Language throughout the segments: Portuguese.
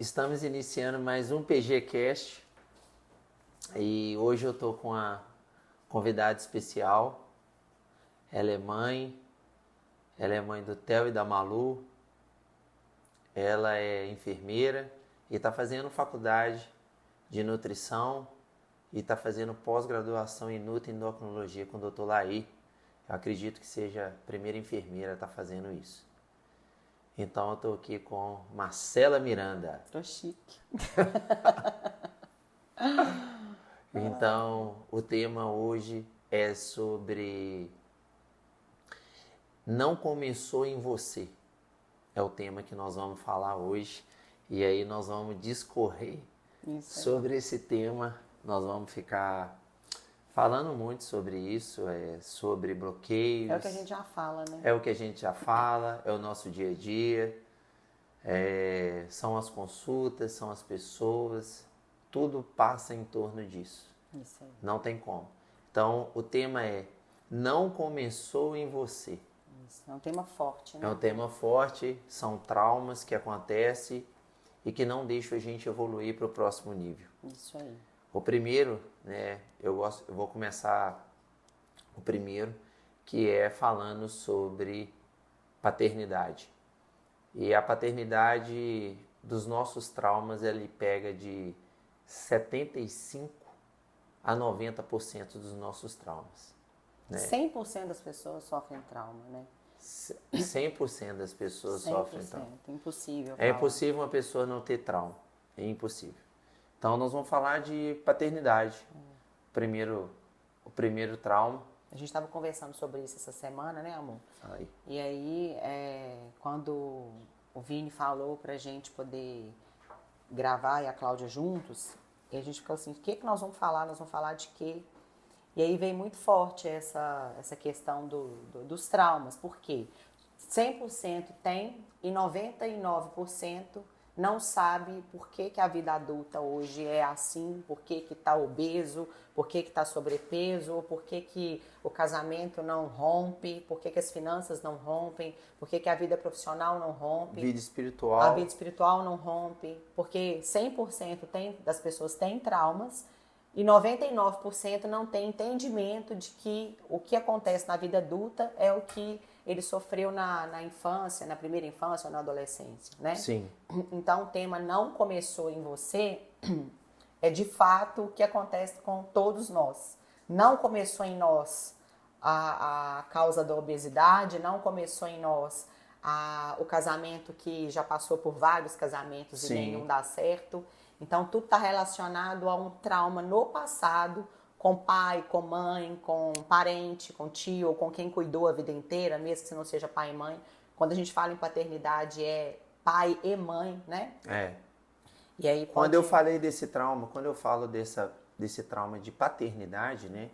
Estamos iniciando mais um PGCast e hoje eu estou com a convidada especial. Ela é mãe do Theo e da Malu, ela é enfermeira e está fazendo faculdade de nutrição e está fazendo pós-graduação em Nutri-Endocrinologia com o Dr. Laí. Eu acredito que seja a primeira enfermeira a estar fazendo isso. Então eu estou aqui com Marcela Miranda. Tô chique. Então o tema hoje é sobre não começou em você. É o tema que nós vamos falar hoje. E aí nós vamos discorrer sobre esse tema. Nós vamos ficar falando muito sobre isso, sobre bloqueios. É o que a gente já fala, né? É o que a gente já fala, é o nosso dia a dia, são as consultas, são as pessoas, tudo passa em torno disso. Isso aí. Não tem como. Então, o tema é não começou em você. Isso. É um tema forte, né? É um tema forte, são traumas que acontecem e que não deixam a gente evoluir para o próximo nível. Isso aí. O primeiro, né, eu vou começar o primeiro, que é falando sobre paternidade. E a paternidade dos nossos traumas, ele pega de 75% a 90% dos nossos traumas. Né? 100% das pessoas sofrem trauma, né? 100% das pessoas 100%, sofrem trauma. Impossível. É impossível uma pessoa não ter trauma. É impossível. Então, nós vamos falar de paternidade. O primeiro trauma. A gente estava conversando sobre isso essa semana, né, amor? Aí. E aí, quando o Vini falou pra gente poder gravar e a Cláudia juntos, e a gente ficou assim, o que nós vamos falar? Nós vamos falar de quê? E aí veio muito forte essa questão dos traumas. Por quê? 100% tem e 99% não sabe por que a vida adulta hoje é assim, por que está obeso, por que está sobrepeso, por que o casamento não rompe, por que as finanças não rompem, por que a vida profissional não rompe. Vida espiritual. A vida espiritual não rompe, porque 100% das pessoas têm traumas e 99% não tem entendimento de que o que acontece na vida adulta é o que ele sofreu na infância, na primeira infância ou na adolescência, né? Sim. Então, o tema não começou em você é de fato o que acontece com todos nós. Não começou em nós a causa da obesidade, não começou em nós o casamento que já passou por vários casamentos Sim. E nenhum dá certo. Então, tudo está relacionado a um trauma no passado, com pai, com mãe, com parente, com tio, ou com quem cuidou a vida inteira, mesmo que não seja pai e mãe. Quando a gente fala em paternidade, é pai e mãe, né? É. E aí Quando eu falei desse trauma, quando eu falo desse trauma de paternidade, né?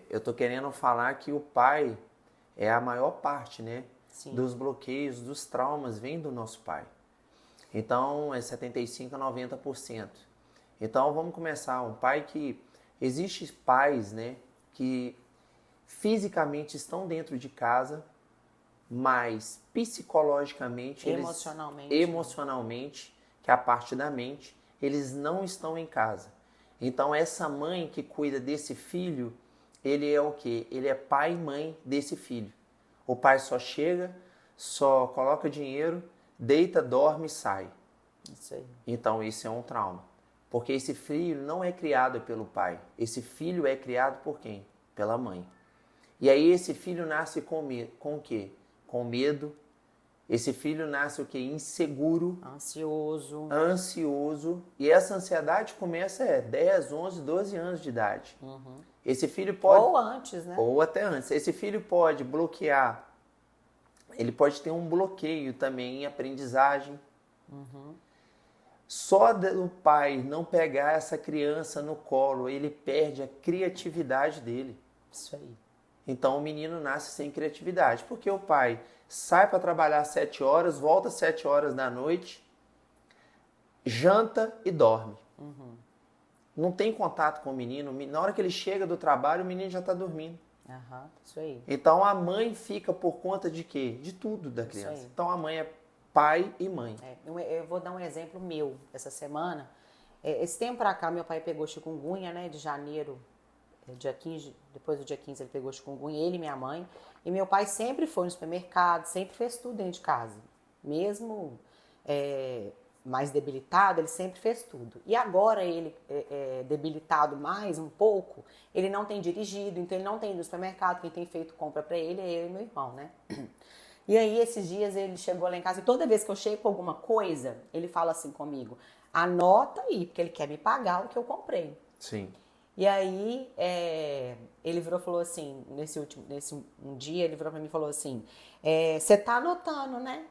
Eu tô querendo falar que o pai é a maior parte, né? Sim. Dos bloqueios, dos traumas, vem do nosso pai. Então, é 75% a 90%. Então, vamos começar. Um pai que... Existem pais, né? Que fisicamente estão dentro de casa, mas psicologicamente, emocionalmente, que é a parte da mente, eles não estão em casa. Então, essa mãe que cuida desse filho, ele é o quê? Ele é pai e mãe desse filho. O pai só chega, só coloca dinheiro, deita, dorme e sai. Isso aí. Então, isso é um trauma. Porque esse filho não é criado pelo pai. Esse filho é criado por quem? Pela mãe. E aí esse filho nasce com o quê? Com medo. Esse filho nasce o quê? Inseguro. Ansioso. E essa ansiedade começa 10, 11, 12 anos de idade. Uhum. Esse filho pode... Ou antes, né? Ou até antes. Esse filho pode bloquear. Ele pode ter um bloqueio também em aprendizagem. Uhum. Só o pai não pegar essa criança no colo, ele perde a criatividade dele. Isso aí. Então o menino nasce sem criatividade, porque o pai sai para trabalhar 7 horas, volta 7 horas da noite, janta e dorme. Uhum. Não tem contato com o menino. Na hora que ele chega do trabalho, o menino já está dormindo. Uhum. Isso aí. Então a mãe fica por conta de quê? De tudo da criança. Isso aí. Então a mãe pai e mãe. Eu vou dar um exemplo meu essa semana. Esse tempo pra cá, meu pai pegou chikungunya, né, de janeiro, dia 15, depois do dia 15 ele pegou chikungunya, ele e minha mãe. E meu pai sempre foi no supermercado, sempre fez tudo dentro de casa. Mesmo mais debilitado, ele sempre fez tudo. E agora ele, debilitado mais um pouco, ele não tem dirigido, então ele não tem ido no supermercado, quem tem feito compra pra ele é eu e meu irmão, né? E aí, esses dias, ele chegou lá em casa e toda vez que eu chego com alguma coisa, ele fala assim comigo, anota aí, porque ele quer me pagar o que eu comprei. Sim. E aí, ele virou e falou assim, nesse um dia, ele virou pra mim e falou assim, você tá anotando, né?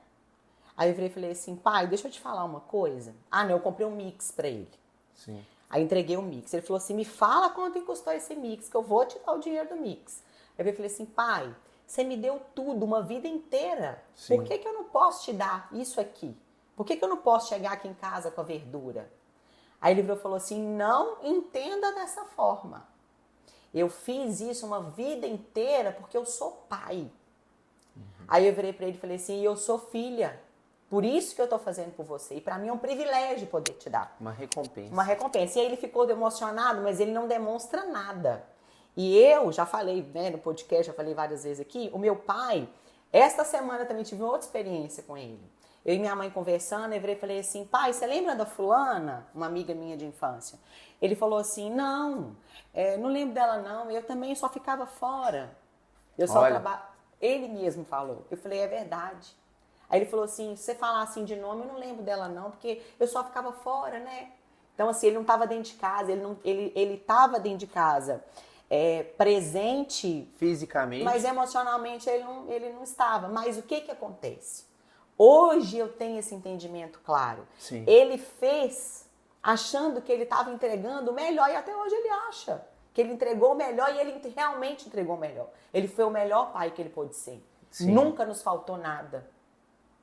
Aí eu virei e falei assim, pai, deixa eu te falar uma coisa. Ah, não, eu comprei um mix pra ele. Sim. Aí entreguei o mix. Ele falou assim, me fala quanto custou esse mix, que eu vou te dar o dinheiro do mix. Aí eu falei assim, pai, você me deu tudo, uma vida inteira. Sim. Por que eu não posso te dar isso aqui? Por que eu não posso chegar aqui em casa com a verdura? Aí ele virou e falou assim, não entenda dessa forma. Eu fiz isso uma vida inteira porque eu sou pai. Aí eu virei pra ele e falei assim, eu sou filha. Por isso que eu tô fazendo por você. E pra mim é um privilégio poder te dar. Uma recompensa. Uma recompensa. E aí ele ficou emocionado, mas ele não demonstra nada. E eu já falei, né, no podcast, já falei várias vezes aqui, o meu pai, esta semana também tive outra experiência com ele. Eu e minha mãe conversando, eu virei e falei assim, pai, você lembra da fulana? Uma amiga minha de infância. Ele falou assim, não lembro dela não, eu também só ficava fora. Eu só trabalhava. Ele mesmo falou. Eu falei, é verdade. Aí ele falou assim, se você falar assim de nome, eu não lembro dela não, porque eu só ficava fora, né? Então assim, ele não estava dentro de casa, ele estava dentro de casa. Presente fisicamente, mas emocionalmente ele não estava. Mas o que acontece? Hoje eu tenho esse entendimento claro. Sim. Ele fez achando que ele estava entregando o melhor e até hoje ele acha que ele entregou o melhor e ele realmente entregou o melhor. Ele foi o melhor pai que ele pôde ser. Sim. Nunca nos faltou nada.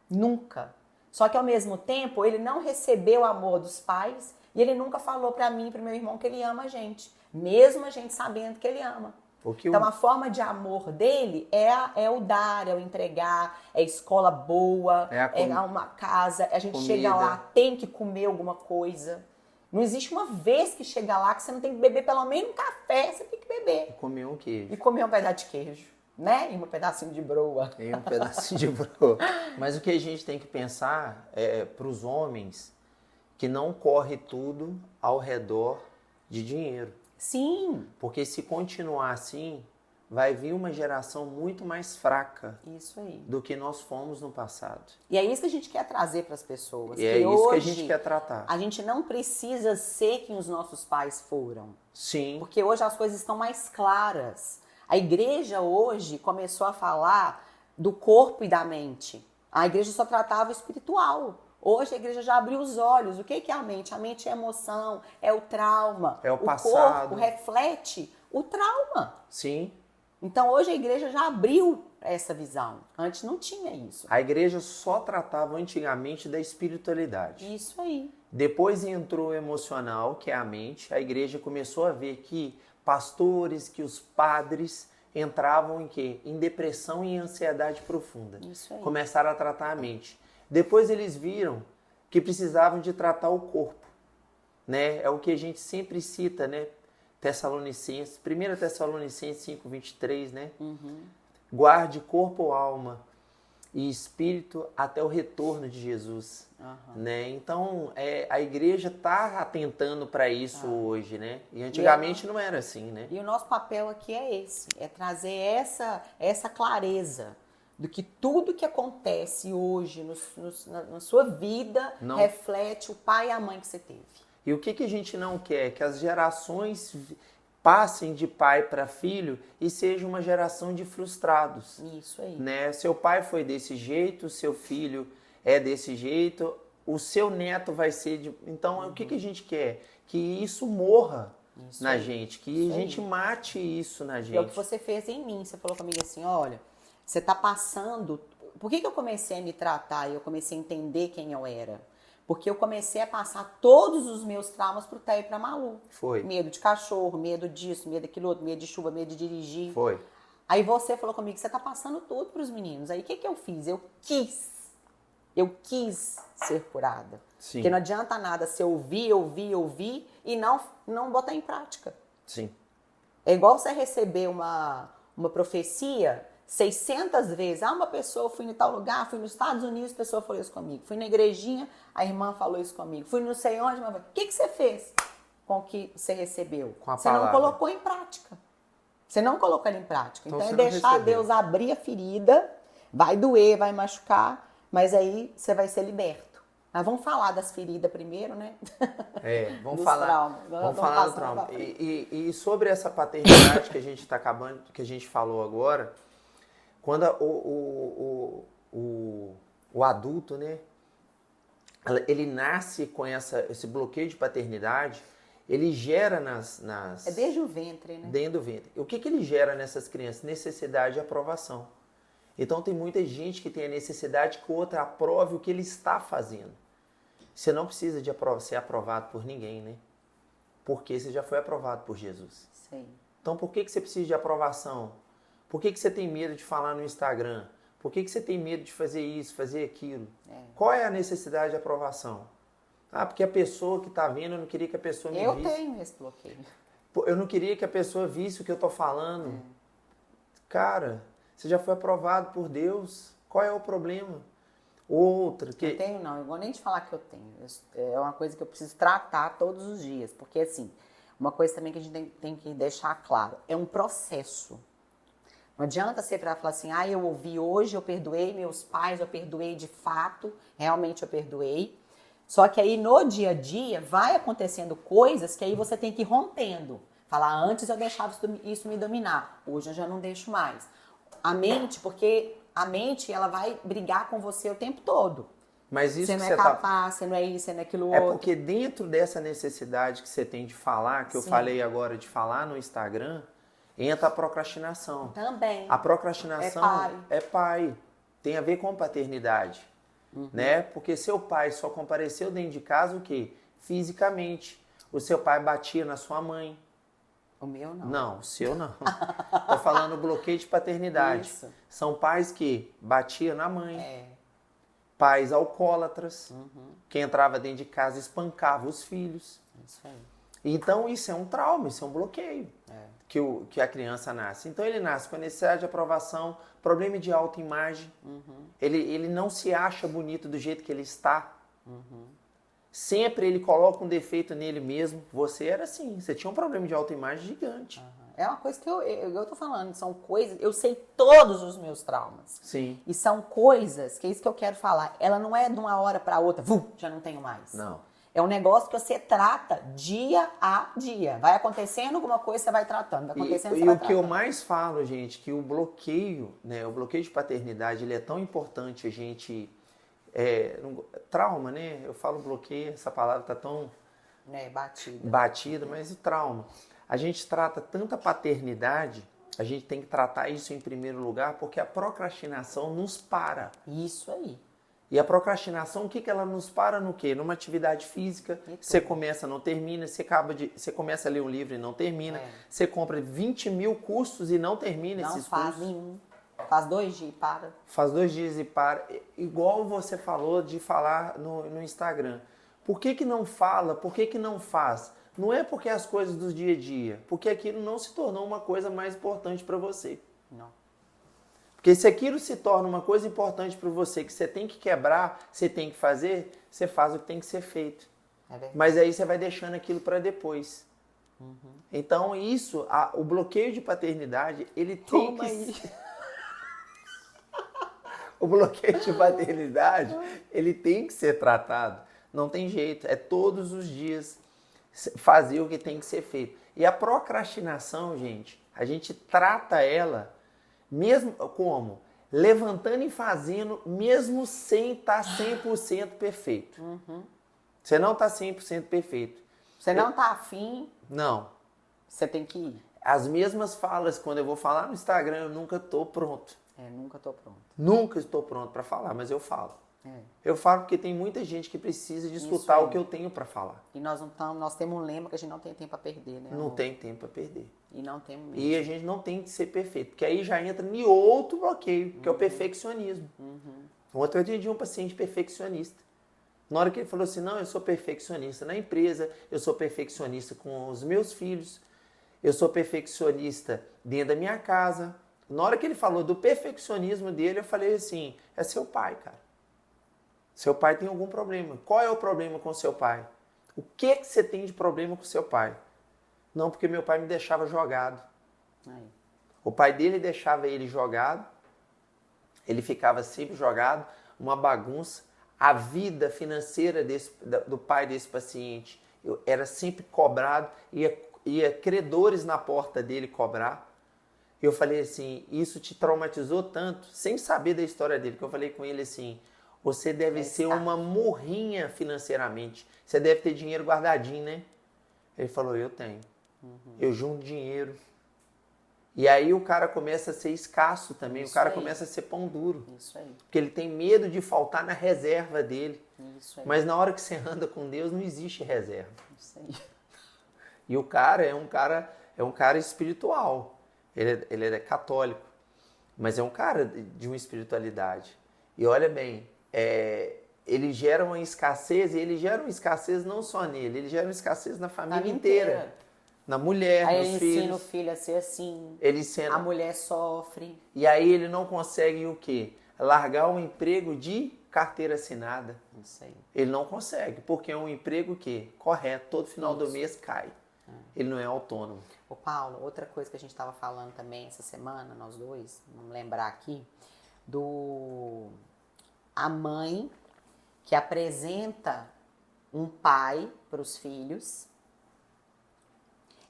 Nunca. Só que ao mesmo tempo ele não recebeu o amor dos pais e ele nunca falou pra mim e pro meu irmão que ele ama a gente. Mesmo a gente sabendo que ele ama. Então a forma de amor dele é o dar, é o entregar, é escola boa, é uma casa, a gente chega lá, tem que comer alguma coisa. Não existe uma vez que chega lá que você não tem que beber pelo menos um café, você tem que beber. E comer um queijo. E comer um pedaço de queijo, né? E um pedacinho de broa. E um pedacinho de broa. Mas o que a gente tem que pensar para os homens que não corre tudo ao redor de dinheiro. Sim. Porque se continuar assim, vai vir uma geração muito mais fraca. Isso aí. Do que nós fomos no passado. E é isso que a gente quer trazer para as pessoas. E é isso que a gente quer tratar. A gente não precisa ser quem os nossos pais foram. Sim. Porque hoje as coisas estão mais claras. A igreja hoje começou a falar do corpo e da mente. A igreja só tratava o espiritual. Hoje a igreja já abriu os olhos. O que é a mente? A mente é a emoção, é o trauma. É o passado. O corpo reflete o trauma. Sim. Então hoje a igreja já abriu essa visão. Antes não tinha isso. A igreja só tratava antigamente da espiritualidade. Isso aí. Depois entrou o emocional, que é a mente. A igreja começou a ver que pastores, que os padres entravam em quê? Em depressão e ansiedade profunda. Isso aí. Começaram a tratar a mente. Depois eles viram que precisavam de tratar o corpo, né? É o que a gente sempre cita, né? Tessalonicenses, 1 Tessalonicenses 5:23, né? Guarde corpo, alma e espírito até o retorno de Jesus, né? Então, a igreja está atentando para isso hoje, né? E antigamente não era assim, né? E o nosso papel aqui é esse, é trazer essa clareza do que tudo que acontece hoje na sua vida reflete o pai e a mãe que você teve. E o que a gente não quer? Que as gerações passem de pai para filho e seja uma geração de frustrados. Isso aí. Né? Seu pai foi desse jeito, seu filho é desse jeito, o seu neto vai ser... Então, o que a gente quer? Que isso morra na gente, que a gente mate isso na gente. É o que você fez em mim. Você falou comigo assim, olha, você está passando... Por que eu comecei a me tratar e eu comecei a entender quem eu era? Porque eu comecei a passar todos os meus traumas pro Theo e pra Malu. Foi. Medo de cachorro, medo disso, medo daquilo outro, medo de chuva, medo de dirigir. Foi. Aí você falou comigo, você tá passando tudo pros meninos. Aí o que eu fiz? Eu quis Eu quis ser curada. Sim. Porque não adianta nada se ouvir e não botar em prática. Sim. É igual você receber uma profecia 600 vezes. Uma pessoa, fui em tal lugar, fui nos Estados Unidos, a pessoa falou isso comigo. Fui na igrejinha, a irmã falou isso comigo. Fui não sei onde, mas o que você fez com o que você recebeu? Com a Você não palavra. colocou em prática. Você não colocou ele em prática. Então Então é você não deixar recebeu. Deus abrir a ferida, vai doer, vai machucar, mas aí você vai ser liberto. Mas vamos falar das feridas primeiro, né? Vamos Dos falar. traumas. Vamos falar do passar trauma. pra frente. E sobre essa paternidade que a gente está acabando, que a gente falou agora, quando o adulto, né, ele nasce com esse bloqueio de paternidade, ele gera É desde o ventre, né? dentro do ventre. O que ele gera nessas crianças? Necessidade de aprovação. Então tem muita gente que tem a necessidade que o outro aprove o que ele está fazendo. Você não precisa de ser aprovado por ninguém, né? Porque você já foi aprovado por Jesus. Sim. Então por que você precisa de aprovação? Por que você tem medo de falar no Instagram? Por que você tem medo de fazer isso, fazer aquilo? Qual é a necessidade de aprovação? Porque a pessoa que está vendo, eu não queria que a pessoa me Eu visse. tenho esse bloqueio. Eu não queria que a pessoa visse o que eu estou falando. Cara, você já foi aprovado por Deus. Qual é o problema? Outra, que... Eu tenho não, eu vou nem te falar que eu tenho. É uma coisa que eu preciso tratar todos os dias. Porque assim, uma coisa também que a gente tem que deixar claro, é um processo. Não adianta você falar assim, eu ouvi hoje, eu perdoei meus pais, eu perdoei de fato, realmente eu perdoei. Só que aí no dia a dia vai acontecendo coisas que aí você tem que ir rompendo. Falar, antes eu deixava isso me dominar, hoje eu já não deixo mais. A mente, porque a mente ela vai brigar com você o tempo todo. Mas isso você que não você é capaz, você não é isso, você não é aquilo outro. É porque dentro dessa necessidade que você tem de falar, que eu Sim. falei agora de falar no Instagram, entra a procrastinação. Também. A procrastinação é pai. Tem a ver com paternidade. Né? Porque seu pai só compareceu dentro de casa o quê? Fisicamente. O seu pai batia na sua mãe. O meu não. Não, o seu não. Tô falando bloqueio de paternidade. Isso. São pais que batiam na mãe. Pais alcoólatras. Que entrava dentro de casa e espancava os filhos. Isso aí. Então isso é um trauma, isso é um bloqueio que a criança nasce. Então ele nasce com necessidade de aprovação, problema de autoimagem. Ele não se acha bonito do jeito que ele está. Sempre ele coloca um defeito nele mesmo. Você era assim, você tinha um problema de autoimagem gigante. É uma coisa que eu tô falando, são coisas, eu sei todos os meus traumas. Sim. E são coisas, que é isso que eu quero falar, ela não é de uma hora para outra, já não tenho mais. Não. É um negócio que você trata dia a dia. Vai acontecendo alguma coisa, você vai tratando. Vai acontecendo, você vai o que eu tratando. mais falo, gente, que o bloqueio, né, o bloqueio de paternidade, ele é tão importante a gente... trauma, né? Eu falo bloqueio, essa palavra tá tão... batida, mas o trauma. A gente trata tanta paternidade, a gente tem que tratar isso em primeiro lugar, porque a procrastinação nos para. Isso aí. E a procrastinação, o que ela nos para no quê? Numa atividade física, você começa, não termina, você começa a ler um livro e não termina, você compra 20 mil cursos e não termina esses cursos. Não faz nenhum. Faz 2 dias e para. Faz 2 dias e para. Igual você falou de falar no Instagram. Por que não fala? Por que não faz? Não é porque as coisas do dia a dia, porque aquilo não se tornou uma coisa mais importante para você. Não. Porque se aquilo se torna uma coisa importante para você, que você tem que quebrar, você tem que fazer, você faz o que tem que ser feito. Mas aí você vai deixando aquilo para depois. Então isso, o bloqueio de paternidade, ele tem que... O bloqueio de paternidade, ele tem que ser tratado. Não tem jeito, é todos os dias fazer o que tem que ser feito. E a procrastinação, gente, a gente trata ela mesmo como? Levantando e fazendo, mesmo sem estar 100% perfeito. Você não está 100% perfeito. Você não está afim? Não. Você tem que ir. As mesmas falas, quando eu vou falar no Instagram, eu nunca estou pronto. Nunca estou pronto. Nunca estou pronto para falar, mas eu falo. Eu falo porque tem muita gente que precisa de escutar o que eu tenho para falar. E nós temos um lema que a gente não tem tempo a perder, né? Não tem tempo para perder. E não temos mesmo. E a gente não tem que ser perfeito, porque aí já entra em outro bloqueio, que é o perfeccionismo. Ontem eu atendi um paciente perfeccionista. Na hora que ele falou assim, não, eu sou perfeccionista na empresa, eu sou perfeccionista com os meus filhos, eu sou perfeccionista dentro da minha casa. Na hora que ele falou do perfeccionismo dele, eu falei assim, é seu pai, cara. Seu pai tem algum problema. Qual é o problema com seu pai? O que você tem de problema com seu pai? Não, porque meu pai me deixava jogado. Aí. O pai dele deixava ele jogado, ele ficava sempre jogado, uma bagunça. A vida financeira do pai desse paciente era sempre cobrado, ia credores na porta dele cobrar. Eu falei assim, isso te traumatizou tanto, sem saber da história dele, que eu falei com ele assim, você deve ser uma murrinha financeiramente. Você deve ter dinheiro guardadinho, né? Ele falou, eu tenho. Eu junto dinheiro. E aí o cara começa a ser escasso também. O cara começa a ser pão duro. Isso aí. Porque ele tem medo de faltar na reserva dele. Isso aí. Mas na hora que você anda com Deus, não existe reserva. Isso aí. E o cara é um cara espiritual. Ele é católico. Mas é um cara de uma espiritualidade. E olha bem, ele gera uma escassez, e ele gera uma escassez não só nele, ele gera uma escassez na família inteira. Na mulher, aí nos ele filhos. ensina o filho a ser assim, A mulher sofre. E aí ele não consegue o quê? Largar um emprego de carteira assinada. Isso aí. Ele não consegue, porque é um emprego que, correto, todo final do mês cai. Ele não é autônomo. Ô Paulo, outra coisa que a gente estava falando também essa semana, nós dois, vamos lembrar aqui, a mãe que apresenta um pai para os filhos.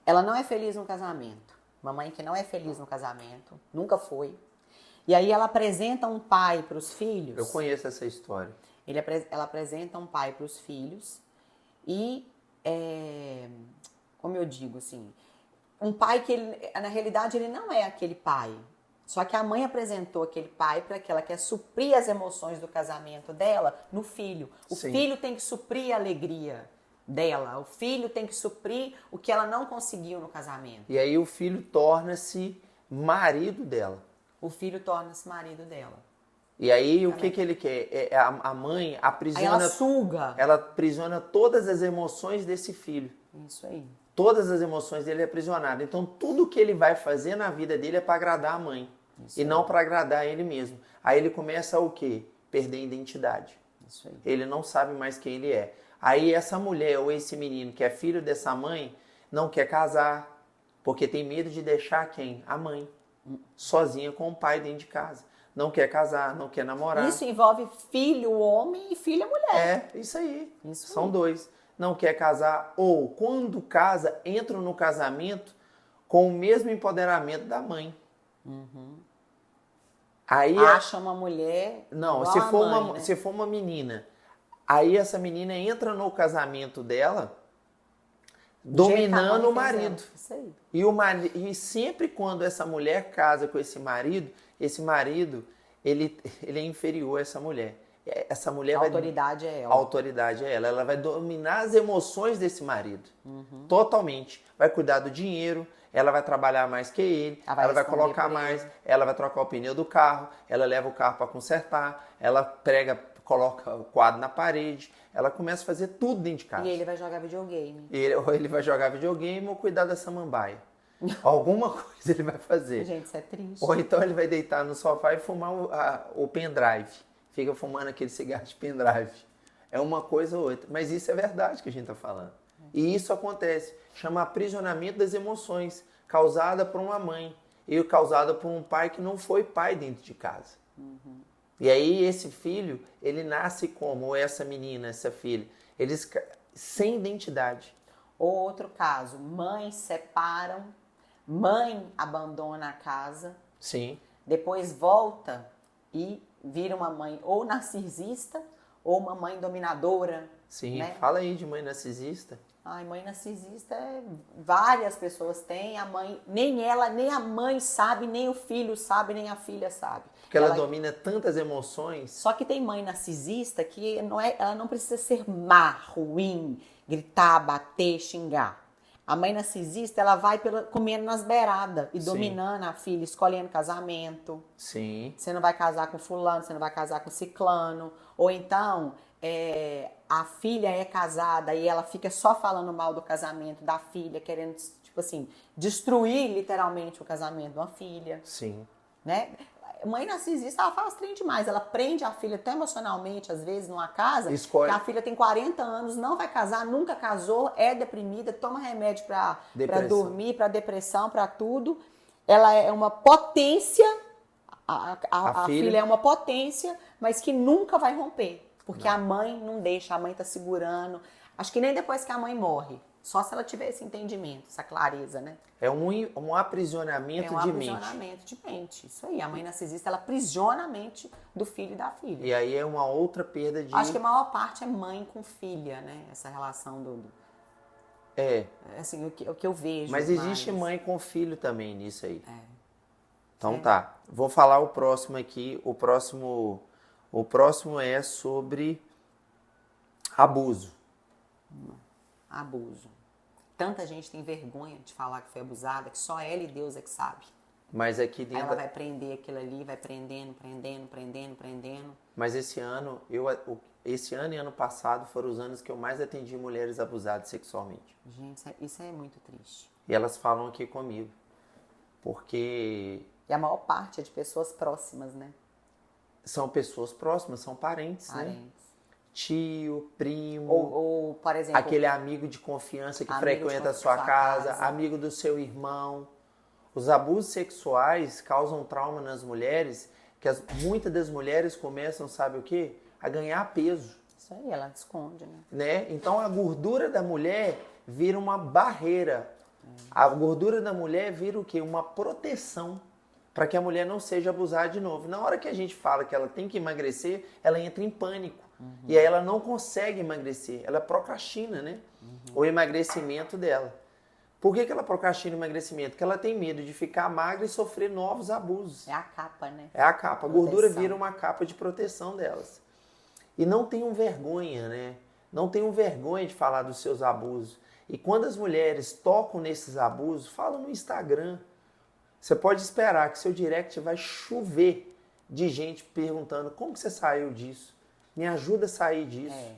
Ela não é feliz no casamento. Uma mãe que não é feliz no casamento, nunca foi. E aí ela apresenta um pai para os filhos. Eu conheço essa história. Ela apresenta um pai para os filhos e, como eu digo assim, um pai que na realidade ele não é aquele pai. Só que a mãe apresentou aquele pai para que ela quer suprir as emoções do casamento dela no filho. O filho tem que suprir a alegria dela. O filho tem que suprir o que ela não conseguiu no casamento. E aí o filho torna-se marido dela. O filho torna-se marido dela. E aí o que ele quer? A mãe aprisiona... Aí ela suga. Ela aprisiona todas as emoções desse filho. Isso aí. Todas as emoções dele é aprisionado. Então tudo que ele vai fazer na vida dele é para agradar a mãe. Isso e não para agradar ele mesmo. Aí ele começa o quê? Perder a identidade. Isso aí. Ele não sabe mais quem ele é. Aí essa mulher ou esse menino que é filho dessa mãe não quer casar, porque tem medo de deixar quem? A mãe. Sozinha com o pai dentro de casa. Não quer casar, não quer namorar. Isso envolve filho homem e filha mulher. Isso aí. Isso São aí. dois. Não quer casar ou quando casa, entram no casamento com o mesmo empoderamento da mãe. Aí acha uma mulher. Não, igual se for uma menina, aí essa menina entra no casamento dela dominando o marido. Isso aí. E sempre quando essa mulher casa com esse marido ele é inferior a essa mulher. Essa mulher A autoridade é ela. A autoridade é ela. Ela vai dominar as emoções desse marido. Totalmente. Vai cuidar do dinheiro, ela vai trabalhar mais que ele, ela vai colocar mais, ela vai trocar o pneu do carro, ela leva o carro para consertar, ela coloca o quadro na parede, ela começa a fazer tudo dentro de casa. E ele vai jogar videogame. Ou ele vai jogar videogame ou cuidar da samambaia. Alguma coisa ele vai fazer. Gente, isso é triste. Ou então ele vai deitar no sofá e fumar o pendrive. Fica fumando aquele cigarro de pendrive. É uma coisa ou outra. Mas isso é verdade que a gente está falando. E isso acontece. Chama aprisionamento das emoções, causada por uma mãe e causada por um pai que não foi pai dentro de casa. E aí esse filho, ele nasce como? Ou essa menina, essa filha, eles sem identidade. Outro caso, mães separam, mãe abandona a casa, Sim. depois volta e vira uma mãe ou narcisista ou uma mãe dominadora. Sim, né? Fala aí de mãe narcisista. Ai, mãe narcisista, várias pessoas têm, a mãe, nem ela, nem a mãe sabe, nem o filho sabe, nem a filha sabe. Porque ela domina tantas emoções. Só que tem mãe narcisista que ela não precisa ser má, ruim, gritar, bater, xingar. A mãe narcisista, ela vai comendo nas beiradas e dominando a filha, escolhendo casamento. Sim. Você não vai casar com fulano, você não vai casar com ciclano. Ou então, a filha é casada e ela fica só falando mal do casamento da filha, querendo, tipo assim, destruir literalmente o casamento de uma filha. Sim. Né? Mãe narcisista, ela faz trem demais. Ela prende a filha até emocionalmente, às vezes, numa casa, que a filha tem 40 anos, não vai casar, nunca casou, é deprimida, toma remédio pra dormir, pra depressão, pra tudo. Ela é uma potência, a filha é uma potência, mas que nunca vai romper. Porque a mãe não deixa, a mãe tá segurando. Acho que nem depois que a mãe morre. Só se ela tiver esse entendimento, essa clareza, né? É um aprisionamento de mente. É um aprisionamento de mente. Isso aí. A mãe narcisista, ela aprisiona a mente do filho e da filha. E aí é uma outra perda de... Acho que a maior parte é mãe com filha, né? Essa relação do... Assim, o que eu vejo. Mas existe mãe com filho também nisso aí. Então É. tá. Vou falar o próximo aqui. O próximo é sobre abuso. Abuso. Tanta gente tem vergonha de falar que foi abusada, que só ela e Deus é que sabe. Mas aqui dentro... Aí ela vai prender aquilo ali, vai prendendo. Mas esse ano e ano passado foram os anos que eu mais atendi mulheres abusadas sexualmente. Gente, isso é muito triste. E elas falam aqui comigo. Porque... E a maior parte é de pessoas próximas, né? São pessoas próximas, são parentes, né? Tio, primo, ou, por exemplo, aquele amigo de confiança que frequenta a sua casa, amigo do seu irmão. Os abusos sexuais causam trauma nas mulheres, que muitas das mulheres começam, sabe o quê? A ganhar peso. Isso aí, ela esconde, né? Então a gordura da mulher vira uma barreira. A gordura da mulher vira o quê? Uma proteção para que a mulher não seja abusada de novo. Na hora que a gente fala que ela tem que emagrecer, ela entra em pânico. E aí ela não consegue emagrecer, ela procrastina, né? O emagrecimento dela. Por que ela procrastina o emagrecimento? Porque ela tem medo de ficar magra e sofrer novos abusos. É a capa, né? É a capa. A gordura vira uma capa de proteção delas. E não tenham vergonha, né? Não tenham vergonha de falar dos seus abusos. E quando as mulheres tocam nesses abusos, falam no Instagram. Você pode esperar que seu direct vai chover de gente perguntando como que você saiu disso? Me ajuda a sair disso.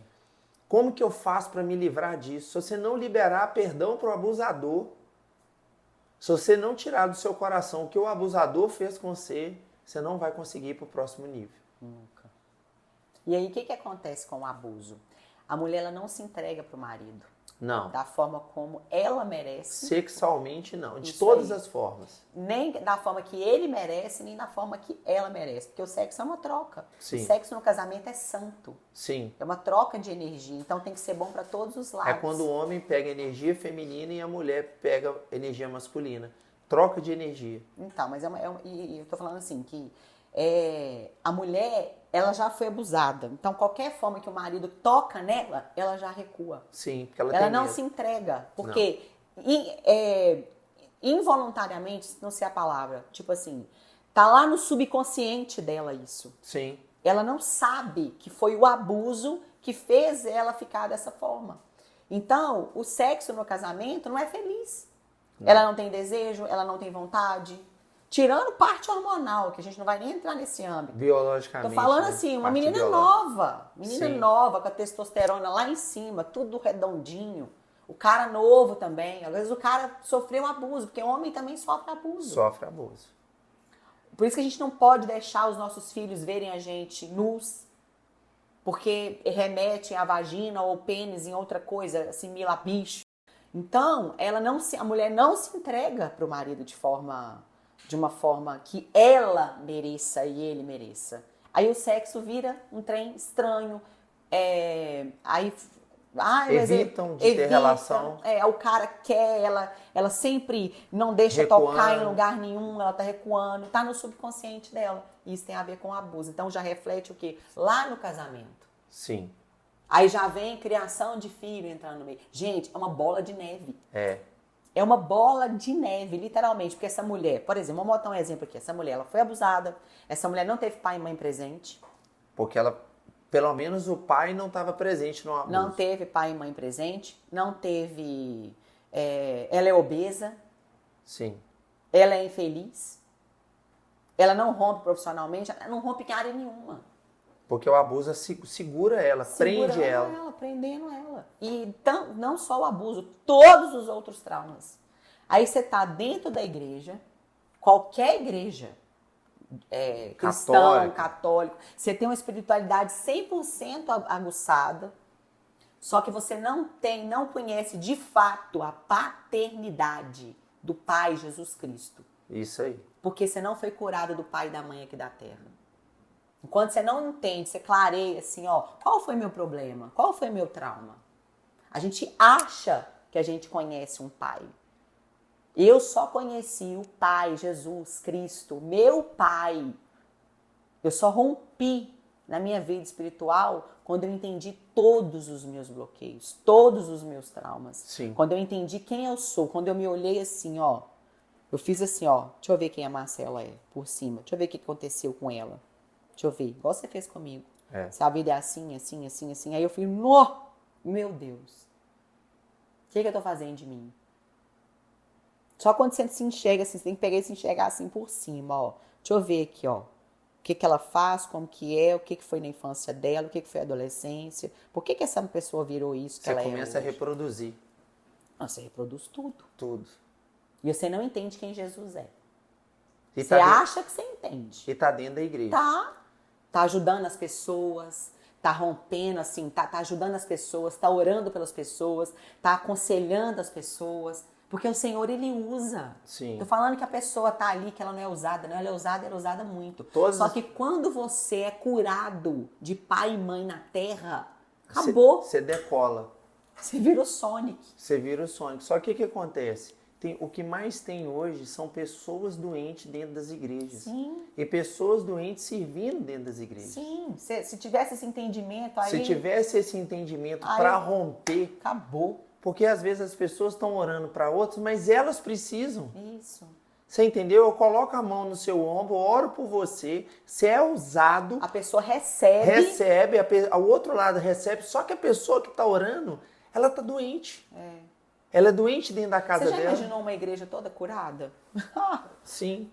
Como que eu faço para me livrar disso? Se você não liberar perdão para o abusador, se você não tirar do seu coração o que o abusador fez com você, você não vai conseguir ir para o próximo nível. Nunca. E aí, o que acontece com o abuso? A mulher ela não se entrega para o marido. Não. Da forma como ela merece. Sexualmente, não. De todas as formas. Nem da forma que ele merece, nem da forma que ela merece. Porque o sexo é uma troca. Sim. O sexo no casamento é santo. Sim. É uma troca de energia. Então tem que ser bom para todos os lados. É quando o homem pega energia feminina e a mulher pega energia masculina. Troca de energia. Então, mas e eu tô falando assim, que a mulher, ela já foi abusada. Então, qualquer forma que o marido toca nela, ela já recua. Sim, porque ela tem não medo. Se entrega. Porque involuntariamente, não sei a palavra, tipo assim, tá lá no subconsciente dela isso. Sim. Ela não sabe que foi o abuso que fez ela ficar dessa forma. Então, o sexo no casamento não é feliz. Não. Ela não tem desejo, ela não tem vontade. Tirando parte hormonal, que a gente não vai nem entrar nesse âmbito. Biologicamente. Tô falando assim, uma menina nova, com a testosterona lá em cima, tudo redondinho. O cara novo também. Às vezes o cara sofreu abuso, porque o homem também sofre abuso. Sofre abuso. Por isso que a gente não pode deixar os nossos filhos verem a gente nus, porque remete a vagina ou pênis em outra coisa, assimila a bicho. Então, a mulher não se entrega para o marido de uma forma que ela mereça e ele mereça. Aí o sexo vira um trem estranho. Evitam de ter relação. O cara quer, ela sempre não deixa recuando. Tocar em lugar nenhum, ela tá recuando, tá no subconsciente dela. Isso tem a ver com abuso. Então já reflete o quê? Lá no casamento. Sim. Aí já vem criação de filho entrando no meio. Gente, é uma bola de neve. É. É uma bola de neve, literalmente. Porque essa mulher, por exemplo, vamos botar um exemplo aqui. Essa mulher, ela foi abusada. Essa mulher não teve pai e mãe presente. Porque ela, pelo menos o pai não estava presente no abuso. Não teve pai e mãe presente. Não teve... ela é obesa. Sim. Ela é infeliz. Ela não rompe profissionalmente. Ela não rompe em área nenhuma. Porque o abuso segura ela, prende ela. Prendendo ela. E não só o abuso, todos os outros traumas. Aí você tá dentro da igreja, qualquer igreja, cristão, católico, você tem uma espiritualidade 100% aguçada, só que você não conhece de fato a paternidade do Pai Jesus Cristo. Isso aí. Porque você não foi curado do pai e da mãe aqui da terra. Enquanto você não entende, você clareia assim, ó, qual foi meu problema? Qual foi meu trauma? A gente acha que a gente conhece um pai. Eu só conheci o Pai, Jesus Cristo, meu Pai. Eu só rompi na minha vida espiritual quando eu entendi todos os meus bloqueios, todos os meus traumas. Sim. Quando eu entendi quem eu sou, quando eu me olhei assim, ó, eu fiz assim, ó, deixa eu ver quem a Marcela é, por cima. Deixa eu ver o que aconteceu com ela. Deixa eu ver, igual você fez comigo. Se a vida é assim, assim, assim, assim. Aí eu fui, meu Deus. O que eu tô fazendo de mim? Só quando você se enxerga assim, você tem que pegar e se enxergar assim por cima, ó. Deixa eu ver aqui, ó. O que ela faz, como que é, o que foi na infância dela, o que foi a adolescência. Por que essa pessoa virou isso que ela é hoje? Você começa a reproduzir. Não, você reproduz tudo. Tudo. E você não entende quem Jesus é. E você acha que você entende. E tá dentro da igreja. Tá ajudando as pessoas, tá rompendo, assim, tá ajudando as pessoas, tá orando pelas pessoas, tá aconselhando as pessoas. Porque o Senhor, Ele usa. Sim. Tô falando que a pessoa tá ali, que ela não é usada. Não, ela é usada muito. Só que quando você é curado de pai e mãe na terra, acabou. Você decola. Você vira o Sonic. Você vira o Sonic. Só que o que acontece? O que mais tem hoje são pessoas doentes dentro das igrejas. Sim. E pessoas doentes servindo dentro das igrejas. Sim. Se tivesse esse entendimento aí... Se tivesse esse entendimento para romper... Acabou. Porque às vezes as pessoas estão orando para outros, mas elas precisam. Isso. Você entendeu? Eu coloco a mão no seu ombro, oro por você, você é usado. A pessoa recebe. Recebe, ao outro lado recebe, só que a pessoa que está orando, ela está doente. Ela é doente dentro da casa dela. Você já imaginou uma igreja toda curada? Sim.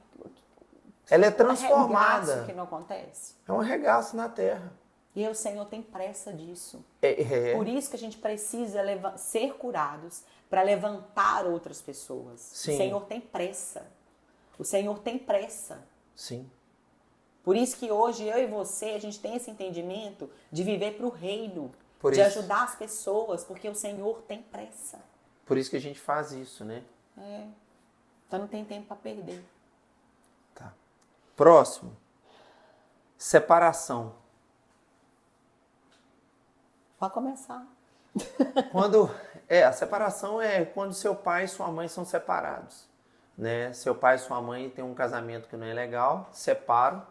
Ela é transformada. É um regaço que não acontece. É um regaço na terra. E o Senhor tem pressa disso. Por isso que a gente precisa ser curados para levantar outras pessoas. Sim. O Senhor tem pressa. O Senhor tem pressa. Sim. Por isso que hoje eu e você, a gente tem esse entendimento de viver para o reino. Ajudar as pessoas, porque o Senhor tem pressa. Por isso que a gente faz isso, né? Então não tem tempo para perder. Tá. Próximo. Separação. Pode começar. A separação é quando seu pai e sua mãe são separados. Né? Seu pai e sua mãe têm um casamento que não é legal, separam.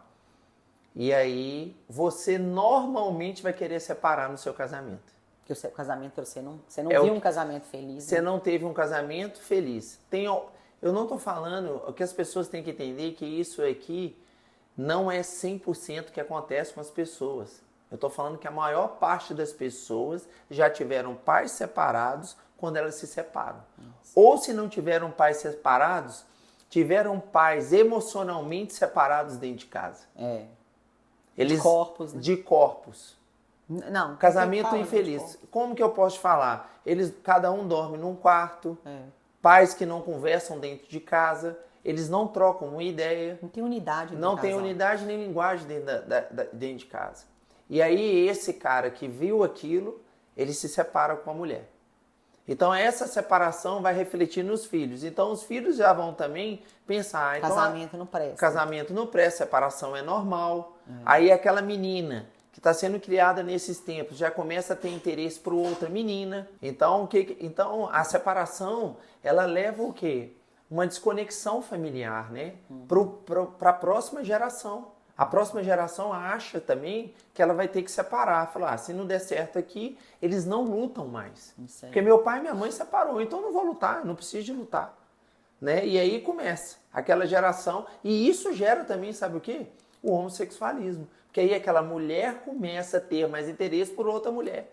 E aí você normalmente vai querer separar no seu casamento. Porque o seu casamento, você não viu um casamento feliz. Você não teve um casamento feliz. Eu não estou falando, o que as pessoas têm que entender que isso aqui não é 100% que acontece com as pessoas. Eu estou falando que a maior parte das pessoas já tiveram pais separados quando elas se separam. Nossa. Ou se não tiveram pais separados, tiveram pais emocionalmente separados dentro de casa. De corpos, né? De corpos. Não. Casamento infeliz. Como que eu posso falar? Cada um dorme num quarto. Pais que não conversam dentro de casa. Eles não trocam uma ideia. Não tem unidade. Não tem unidade nem linguagem dentro de casa. E aí esse cara que viu aquilo, ele se separa com a mulher. Então essa separação vai refletir nos filhos. Então os filhos já vão também pensar... Casamento não presta. Casamento não presta, separação é normal. Aí aquela menina que está sendo criada nesses tempos já começa a ter interesse por outra menina. Então a separação, ela leva o quê? Uma desconexão familiar, né? Para a próxima geração. A próxima geração acha também que ela vai ter que separar. Falar, se não der certo aqui, eles não lutam mais. Porque meu pai e minha mãe separou, então eu não vou lutar, não preciso de lutar. Né? E aí começa aquela geração, e isso gera também, sabe o quê? O homossexualismo. Porque aí aquela mulher começa a ter mais interesse por outra mulher.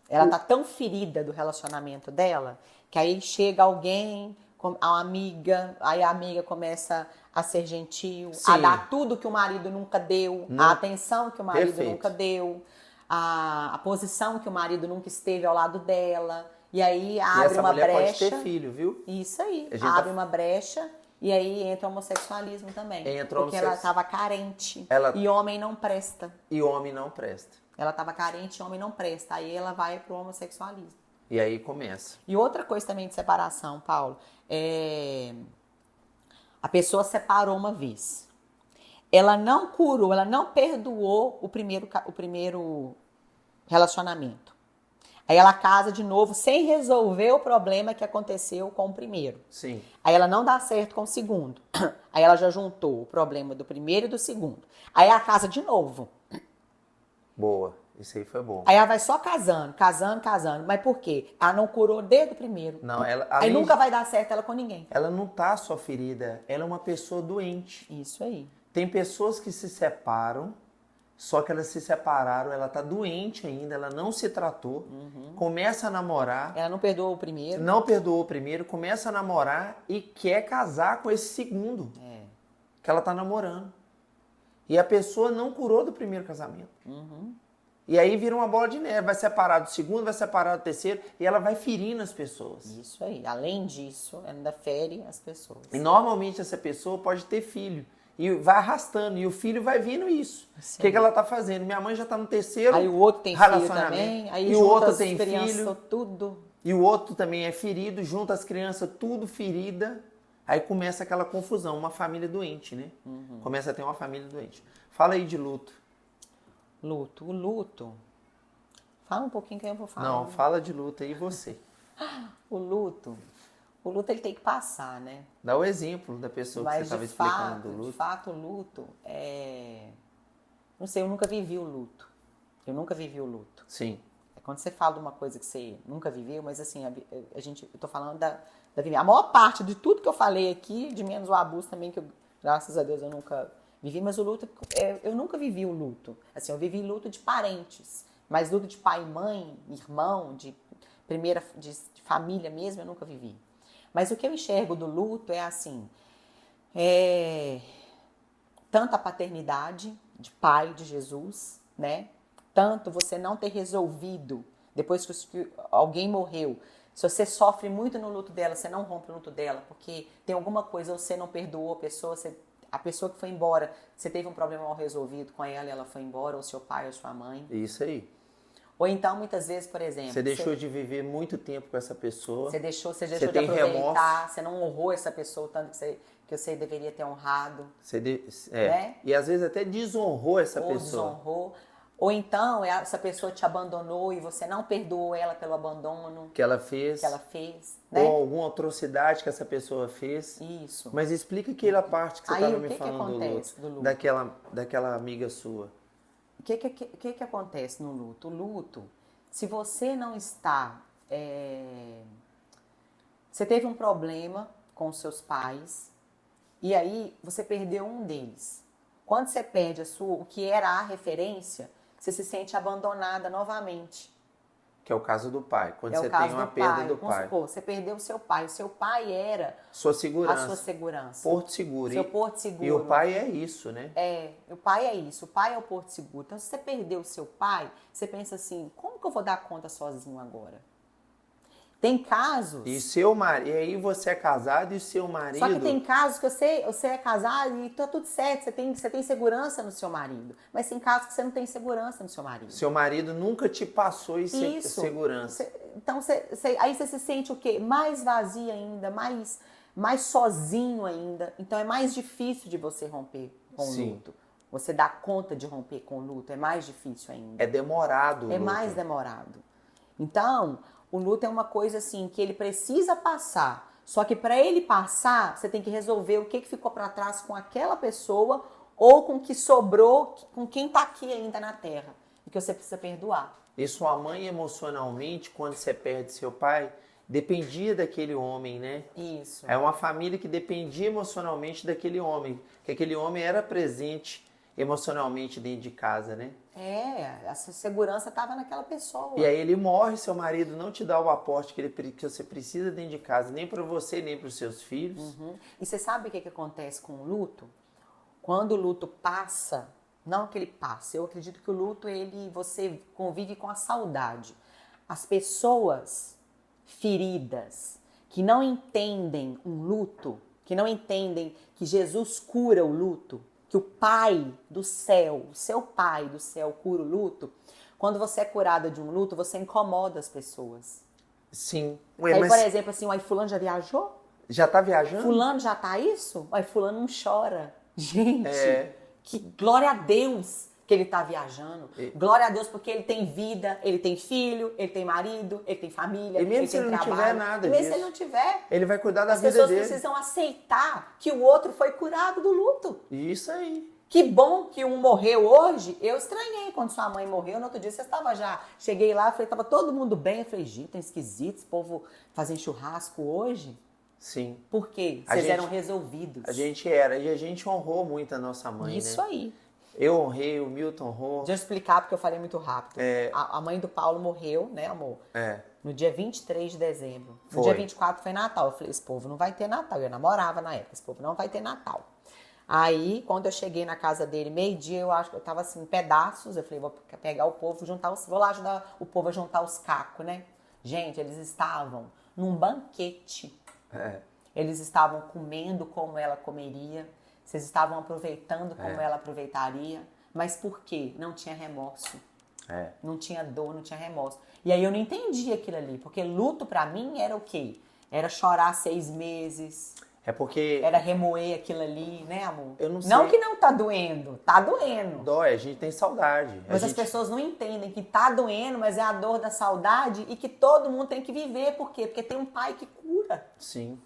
Ela tá tão ferida do relacionamento dela, que aí chega alguém, a amiga, aí a amiga começa a ser gentil, Sim. a dar tudo que o marido nunca deu, a atenção que o marido Perfeito. nunca deu, a posição que o marido nunca esteve ao lado dela. E aí abre uma brecha. Pode ter filho, viu? Isso aí. Abre uma brecha e aí entra o homossexualismo também. Porque ela estava carente. E homem não presta. E homem não presta. Ela estava carente e homem não presta. Aí ela vai pro homossexualismo. E aí começa. E outra coisa também de separação, Paulo, a pessoa separou uma vez. Ela não curou, ela não perdoou o primeiro relacionamento. Aí ela casa de novo sem resolver o problema que aconteceu com o primeiro. Sim. Aí ela não dá certo com o segundo. Aí ela já juntou o problema do primeiro e do segundo. Aí ela casa de novo. Boa. Isso aí foi bom. Aí ela vai só casando. Mas por quê? Ela não curou desde o primeiro. Não, ela... Aí nunca vai dar certo ela com ninguém. Ela não tá só ferida. Ela é uma pessoa doente. Isso aí. Tem pessoas que se separam, só que elas se separaram, ela tá doente ainda, ela não se tratou, começa a namorar. Ela não perdoou o primeiro. Não perdoou o primeiro, começa a namorar e quer casar com esse segundo. Que ela tá namorando. E a pessoa não curou do primeiro casamento. E aí vira uma bola de neve, vai separar do segundo, vai separar do terceiro, e ela vai ferindo as pessoas. Isso aí. Além disso, ainda fere as pessoas. E normalmente essa pessoa pode ter filho. E vai arrastando, e o filho vai vindo isso. O que ela tá fazendo? Minha mãe já tá no terceiro relacionamento. Aí o outro tem filho também, aí e o outro tem filho. Tudo. E o outro também é ferido, junta as crianças tudo ferida. Aí começa aquela confusão, uma família doente, né? Começa a ter uma família doente. Fala aí de luto. O luto. Fala um pouquinho que eu vou falar. Não, fala de luto aí você. O luto ele tem que passar, né? Dá o exemplo da pessoa que você estava explicando do luto. De fato, o luto é... Não sei, eu nunca vivi o luto. Sim. É quando você fala de uma coisa que você nunca viveu, mas assim, eu tô falando da vivência. A maior parte de tudo que eu falei aqui, de menos o abuso também, que graças a Deus eu nunca vivi, mas o luto, eu nunca vivi o luto. Assim, eu vivi luto de parentes, mas luto de pai e mãe, irmão, de família mesmo, eu nunca vivi. Mas o que eu enxergo do luto é assim, tanto a paternidade de pai de Jesus, né? Tanto você não ter resolvido, depois que alguém morreu, se você sofre muito no luto dela, você não rompe o luto dela, porque tem alguma coisa, você não perdoou a pessoa, a pessoa que foi embora, você teve um problema mal resolvido com ela e ela foi embora, ou seu pai ou sua mãe. Isso aí. Ou então, muitas vezes, por exemplo... Você deixou de viver muito tempo com essa pessoa. Você deixou de aproveitar, remorso. Você não honrou essa pessoa o tanto que você deveria ter honrado. Né? E às vezes até desonrou essa pessoa. Desonrou. Ou então, essa pessoa te abandonou e você não perdoou ela pelo abandono. Que ela fez. Né? Ou alguma atrocidade que essa pessoa fez. Isso. Mas explica aquela parte que você estava me falando do luto. Daquela amiga sua. O que acontece no luto? O luto, se você não está... Você teve um problema com os seus pais e aí você perdeu um deles. Quando você perde o que era a referência, você se sente abandonada novamente. Que é o caso do pai. Quando você tem uma perda do pai. Vamos supor, você perdeu o seu pai. O seu pai era a sua segurança. Porto seguro. Seu porto seguro. E o pai é isso, né? O pai é isso. O pai é o porto seguro. Então, se você perdeu o seu pai, você pensa assim, como que eu vou dar conta sozinho agora? Tem casos... E aí você é casado e seu marido... Só que tem casos que você é casado e tá tudo certo, você tem segurança no seu marido. Mas tem casos que você não tem segurança no seu marido. Seu marido nunca te passou segurança. Então, aí você se sente o quê? Mais vazio ainda, mais sozinho ainda. Então, é mais difícil de você romper com o luto. Você dá conta de romper com o luto, é mais difícil ainda. É demorado. É mais demorado. Então... O luto é uma coisa assim que ele precisa passar. Só que para ele passar, você tem que resolver o que ficou para trás com aquela pessoa ou com o que sobrou, com quem está aqui ainda na terra e que você precisa perdoar. E sua mãe, emocionalmente, quando você perde seu pai, dependia daquele homem, né? Isso. É uma família que dependia emocionalmente daquele homem, que aquele homem era presente emocionalmente dentro de casa, né? Essa segurança estava naquela pessoa. E aí ele morre, seu marido não te dá o aporte que você precisa dentro de casa, nem para você, nem para os seus filhos. E você sabe o que acontece com o luto? Quando o luto passa, não que ele passe, eu acredito que o luto, você convive com a saudade. As pessoas feridas, que não entendem um luto, que não entendem que Jesus cura o luto, que o Pai do céu, o seu Pai do céu cura o luto, quando você é curada de um luto, você incomoda as pessoas. Sim. Ué, aí, por exemplo, assim, o fulano já viajou? Já tá viajando? Fulano já tá isso? Ué, fulano não chora. Gente, que glória a Deus que ele tá viajando. Glória a Deus porque ele tem vida, ele tem filho, ele tem marido, ele tem família, e mesmo ele se tem ele trabalho. não tiver nada e mesmo disso, se ele não tiver, ele vai cuidar da as vida pessoas dele. precisam aceitar que o outro foi curado do luto. Isso aí. Que bom que um morreu hoje. Eu estranhei quando sua mãe morreu. No outro dia você estava já. Cheguei lá, falei, tava todo mundo bem. Eu falei, gente, tá esquisito esse povo fazendo churrasco hoje. Sim. Por quê? Vocês eram resolvidos. A gente era. E a gente honrou muito a nossa mãe, Isso né? aí. Eu honrei, o Milton honrou. Deixa eu explicar porque eu falei muito rápido. A mãe do Paulo morreu, né, amor? No dia 23 de dezembro. No dia 24 foi Natal. Eu falei, esse povo não vai ter Natal. Eu namorava na época. Esse povo não vai ter Natal. Aí, quando eu cheguei na casa dele, meio-dia, eu acho que eu tava assim, em pedaços. Eu falei, vou pegar o povo, vou lá ajudar o povo a juntar os cacos, né? Gente, eles estavam num banquete. Eles estavam comendo como ela comeria. Vocês estavam aproveitando como ela aproveitaria. Mas por quê? Não tinha remorso. Não tinha dor, não tinha remorso. E aí eu não entendi aquilo ali. Porque luto pra mim era o quê? Era chorar 6 meses. É porque... Era remoer aquilo ali, né, amor? Eu não sei. Não que não tá doendo. Tá doendo. Dói, a gente tem saudade. Mas as pessoas não entendem que tá doendo, mas é a dor da saudade e que todo mundo tem que viver. Por quê? Porque tem um pai que cura. Sim.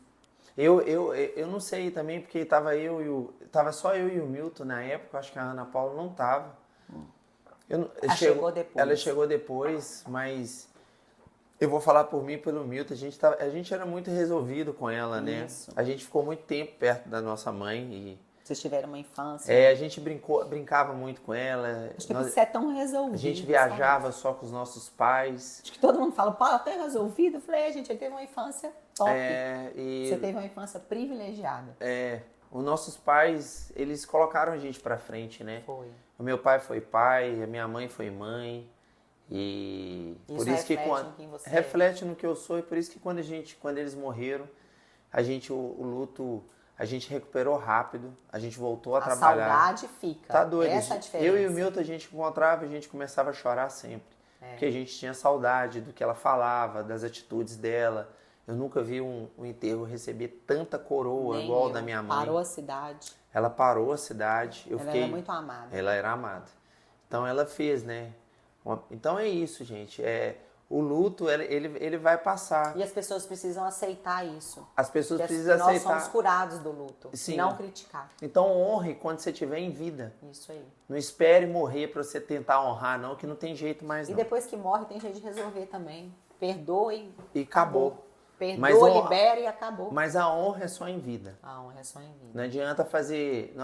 Eu não sei também, porque tava só eu e o Milton na época, acho que a Ana Paula não tava. Ela chegou depois. Ela chegou depois, mas eu vou falar por mim e pelo Milton, a gente era muito resolvido com ela, né? Isso. A gente ficou muito tempo perto da nossa mãe e... Vocês tiveram uma infância. A gente brincava muito com ela. Acho que você é tão resolvido. A gente viajava só com os nossos pais. Acho que todo mundo fala, Paulo, até resolvido. Eu falei, gente, ele teve uma infância top. Você teve uma infância privilegiada. Os nossos pais, eles colocaram a gente pra frente, né? Foi. O meu pai foi pai, a minha mãe foi mãe. E isso por isso reflete em quem você reflete no que eu sou. E por isso que quando eles morreram, o luto... A gente recuperou rápido, a gente voltou a trabalhar. A saudade fica. Tá doido. Essa é a diferença. Eu e o Milton, a gente encontrava e a gente começava a chorar sempre. Porque a gente tinha saudade do que ela falava, das atitudes dela. Eu nunca vi um enterro receber tanta coroa igual a da minha mãe. Parou a cidade. Ela parou a cidade. Ela era muito amada. Ela era amada. Então ela fez, né? Então é isso, gente. O luto, ele vai passar. E as pessoas precisam aceitar isso. As pessoas precisam aceitar. Nós somos curados do luto. Sim. Não criticar. Então honre quando você estiver em vida. Isso aí. Não espere morrer para você tentar honrar, não, que não tem jeito mais, não. E depois que morre, tem jeito de resolver também. Perdoe. E acabou. Perdoa, libera e acabou. Mas a honra é só em vida. A honra é só em vida. Não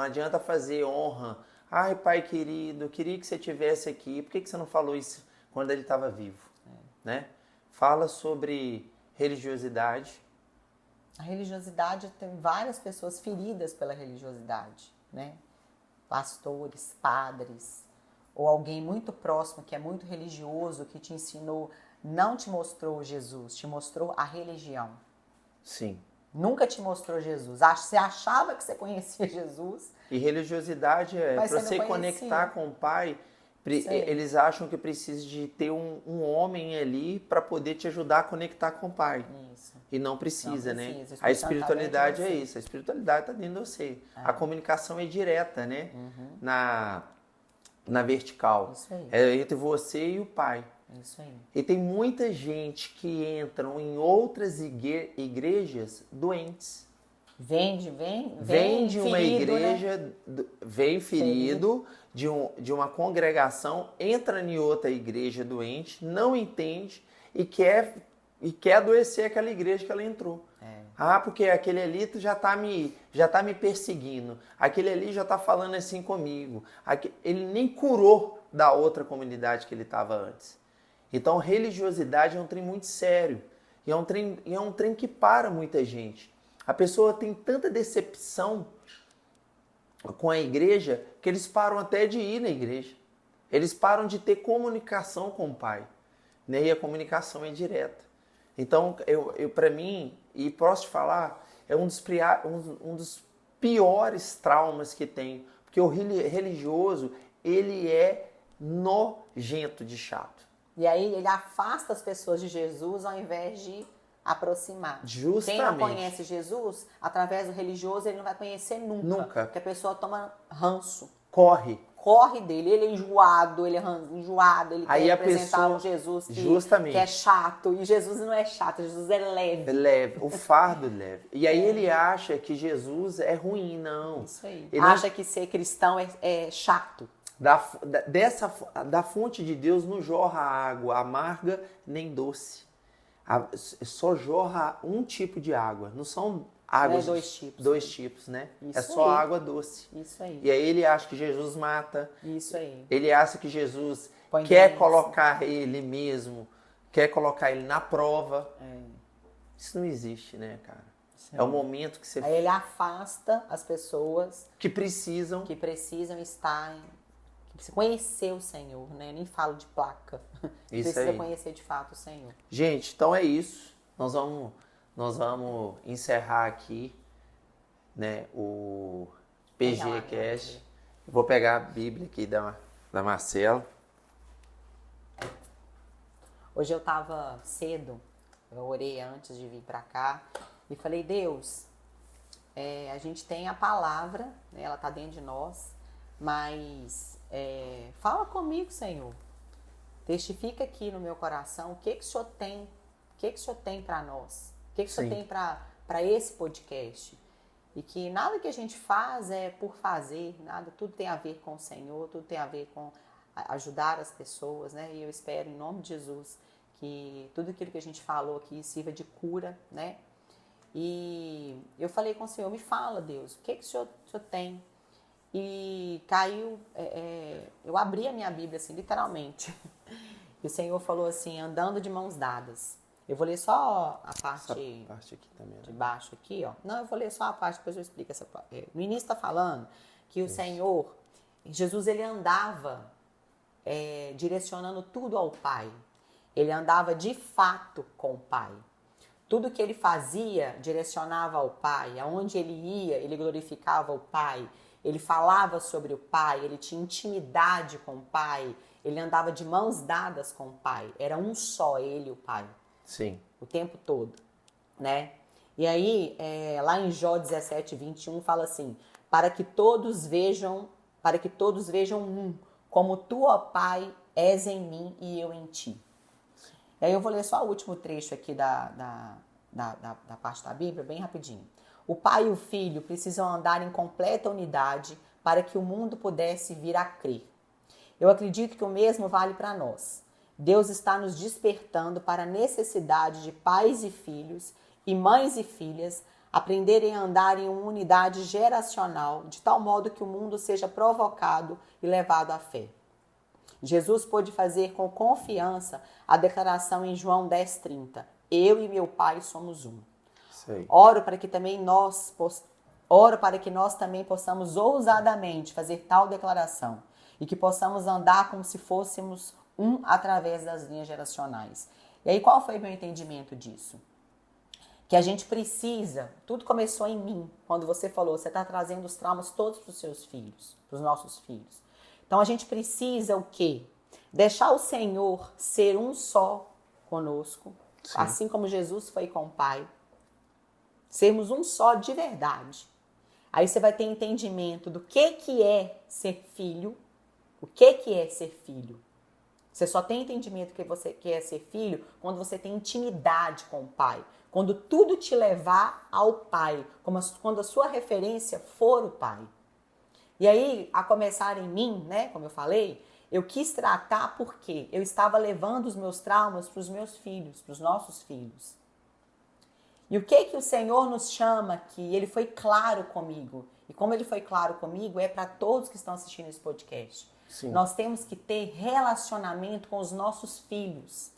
adianta fazer honra. Ai, pai querido, queria que você estivesse aqui. Por que você não falou isso quando ele estava vivo? Né? Fala sobre religiosidade. A religiosidade, tem várias pessoas feridas pela religiosidade, né? Pastores, padres, ou alguém muito próximo que é muito religioso, que te ensinou, não te mostrou Jesus, te mostrou a religião. Sim. Nunca te mostrou Jesus. Você achava que você conhecia Jesus. E religiosidade para você conectar com o Pai. Eles acham que precisa de ter um homem ali para poder te ajudar a conectar com o Pai. Isso. E não precisa, né? A espiritualidade é isso. A espiritualidade está dentro de você. A comunicação é direta, né? Na vertical. Isso aí. É entre você e o Pai. Isso aí. E tem muita gente que entram em outras igrejas doentes. Vem de uma ferido, igreja, né? vem ferido de uma congregação, entra em outra igreja doente, não entende e quer adoecer aquela igreja que ela entrou. Ah, porque aquele ali já tá me perseguindo. Aquele ali já tá falando assim comigo. Ele nem curou da outra comunidade que ele estava antes. Então, religiosidade é um trem muito sério. E é um trem que para muita gente. A pessoa tem tanta decepção com a igreja que eles param até de ir na igreja. Eles param de ter comunicação com o Pai. Né? E a comunicação é direta. Então, para mim, e posso te falar, é um dos piores traumas que tem. Porque o religioso, ele é nojento de chato. E aí ele afasta as pessoas de Jesus ao invés de aproximar. Justamente. Quem não conhece Jesus, através do religioso, ele não vai conhecer nunca. Porque a pessoa toma ranço. Corre dele, ele é enjoado, ele aí quer apresentar um Jesus que é chato. E Jesus não é chato, Jesus é leve. É leve, o fardo leve. E aí ele acha que Jesus é ruim, não. Isso aí. Ele acha que ser cristão é chato. Da fonte de Deus não jorra água amarga nem doce. Só jorra um tipo de água. Não são águas. Dois tipos, né? Isso é só aí. água doce. Isso aí. E aí ele acha que Jesus mata. Isso aí. Ele acha que Jesus quer colocar ele mesmo, quer colocar ele na prova. Isso não existe, né, cara? É o momento que você... Aí ele afasta as pessoas que precisam estar... Que precisa conhecer o Senhor, né? Nem falo de placa. Isso precisa aí. conhecer de fato o Senhor. Gente, então é isso. Nós vamos encerrar aqui, né, o PGCast. Vou pegar a Bíblia aqui da Marcela. Hoje eu tava cedo, eu orei antes de vir para cá e falei, Deus, a gente tem a palavra, né, ela tá dentro de nós, mas fala comigo, Senhor. Testifica aqui no meu coração o que o Senhor tem para nós, o que o Senhor tem para esse podcast. E que nada que a gente faz é por fazer, tudo tem a ver com o Senhor, tudo tem a ver com ajudar as pessoas, né? E eu espero, em nome de Jesus, que tudo aquilo que a gente falou aqui sirva de cura, né? E eu falei com o Senhor, me fala, Deus, o que o Senhor tem? E caiu, eu abri a minha Bíblia assim, literalmente. E o Senhor falou assim, andando de mãos dadas. Eu vou ler só a parte aqui também, né? De baixo aqui, ó. Não, eu vou ler só a parte, depois eu explico essa parte. No início está falando que o Senhor, Jesus, ele andava direcionando tudo ao Pai. Ele andava de fato com o Pai. Tudo que ele fazia direcionava ao Pai. Aonde ele ia, ele glorificava o Pai. Ele falava sobre o Pai, ele tinha intimidade com o Pai. Ele andava de mãos dadas com o Pai. Era um só, ele e o Pai. Sim. O tempo todo, né? E aí, lá em Jó 17:21 fala assim, para que todos vejam um, como tu, ó Pai, és em mim e eu em ti. E aí eu vou ler só o último trecho aqui da parte da Bíblia, bem rapidinho. O Pai e o Filho precisam andar em completa unidade para que o mundo pudesse vir a crer. Eu acredito que o mesmo vale para nós. Deus está nos despertando para a necessidade de pais e filhos e mães e filhas aprenderem a andar em uma unidade geracional, de tal modo que o mundo seja provocado e levado à fé. Jesus pôde fazer com confiança a declaração em João 10:30, eu e meu Pai somos um. Sei. Oro para que nós também possamos ousadamente fazer tal declaração e que possamos andar como se fôssemos um através das linhas geracionais. E aí, qual foi o meu entendimento disso? Que a gente precisa, tudo começou em mim, quando você falou, você está trazendo os traumas todos para os seus filhos, para os nossos filhos. Então, a gente precisa o quê? Deixar o Senhor ser um só conosco, sim, assim como Jesus foi com o Pai. Sermos um só de verdade. Aí você vai ter entendimento do que é ser filho, o que é ser filho. Você só tem entendimento que você quer ser filho quando você tem intimidade com o pai. Quando tudo te levar ao pai. Quando a sua referência for o pai. E aí, a começar em mim, né, como eu falei, eu quis tratar porque eu estava levando os meus traumas para os meus filhos, para os nossos filhos. E o que o Senhor nos chama aqui? Ele foi claro comigo. E como ele foi claro comigo, é para todos que estão assistindo esse podcast. Sim. Nós temos que ter relacionamento com os nossos filhos.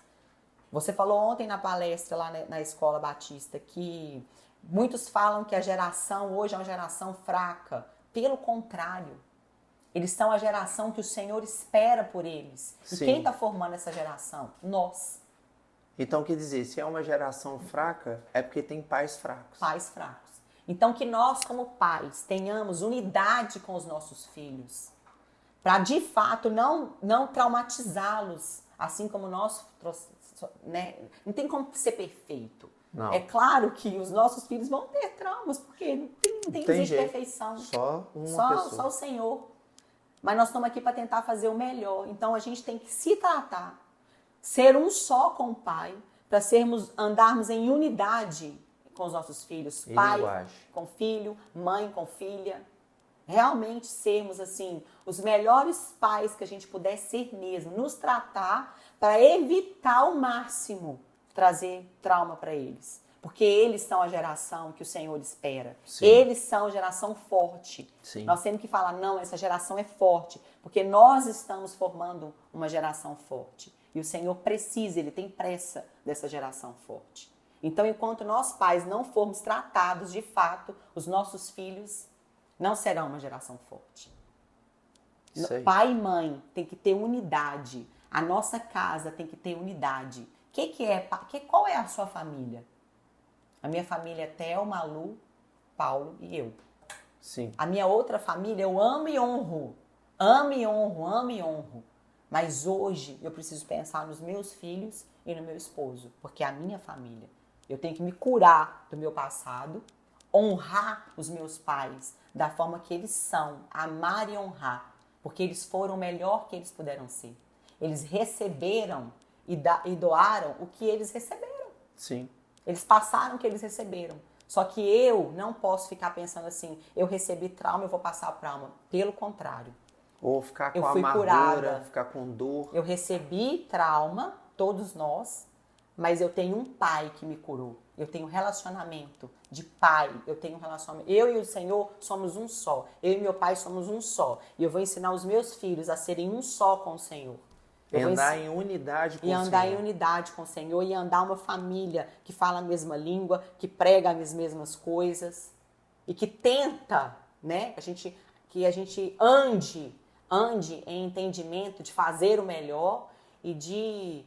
Você falou ontem na palestra lá na Escola Batista que muitos falam que a geração hoje é uma geração fraca. Pelo contrário, eles são a geração que o Senhor espera por eles. Sim. E quem está formando essa geração? Nós. Então, quer dizer, se é uma geração fraca, é porque tem pais fracos. Pais fracos. Então, que nós, como pais, tenhamos unidade com os nossos filhos. Para, de fato, não traumatizá-los. Assim como nós, né? Não tem como ser perfeito. Não. É claro que os nossos filhos vão ter traumas, porque não tem jeito. perfeição. Só uma pessoa. Só o Senhor. Mas nós estamos aqui para tentar fazer o melhor. Então, a gente tem que se tratar. Ser um só com o Pai, para andarmos em unidade com os nossos filhos. Pai com filho, mãe com filha. Realmente sermos, assim, os melhores pais que a gente puder ser mesmo. Nos tratar para evitar ao máximo trazer trauma para eles. Porque eles são a geração que o Senhor espera. Sim. Eles são a geração forte. Sim. Nós temos que falar, não, essa geração é forte. Porque nós estamos formando uma geração forte. E o Senhor precisa, Ele tem pressa dessa geração forte. Então, enquanto nós pais não formos tratados de fato, os nossos filhos não serão uma geração forte. Pai e mãe tem que ter unidade. A nossa casa tem que ter unidade. Qual é a sua família? A minha família é Theo, Malu, Paulo e eu. Sim. A minha outra família eu amo e honro. Amo e honro, amo e honro. Mas hoje eu preciso pensar nos meus filhos e no meu esposo, porque é a minha família. Eu tenho que me curar do meu passado, honrar os meus pais da forma que eles são, amar e honrar, porque eles foram o melhor que eles puderam ser. Eles receberam e doaram o que eles receberam. Sim. Eles passaram o que eles receberam. Só que eu não posso ficar pensando assim, eu recebi trauma, eu vou passar trauma. Pelo contrário. Ou ficar com fui amargura, curada. ficar com dor. Eu recebi trauma, todos nós, mas eu tenho um pai que me curou. Eu tenho relacionamento de pai, eu tenho relacionamento. Eu e o Senhor somos um só. Eu e meu pai somos um só. E eu vou ensinar os meus filhos a serem um só com o Senhor. E andar em unidade com o Senhor. E andar em unidade com o Senhor. E andar uma família que fala a mesma língua, que prega as mesmas coisas. E que tenta, né? Que a gente ande em entendimento de fazer o melhor e de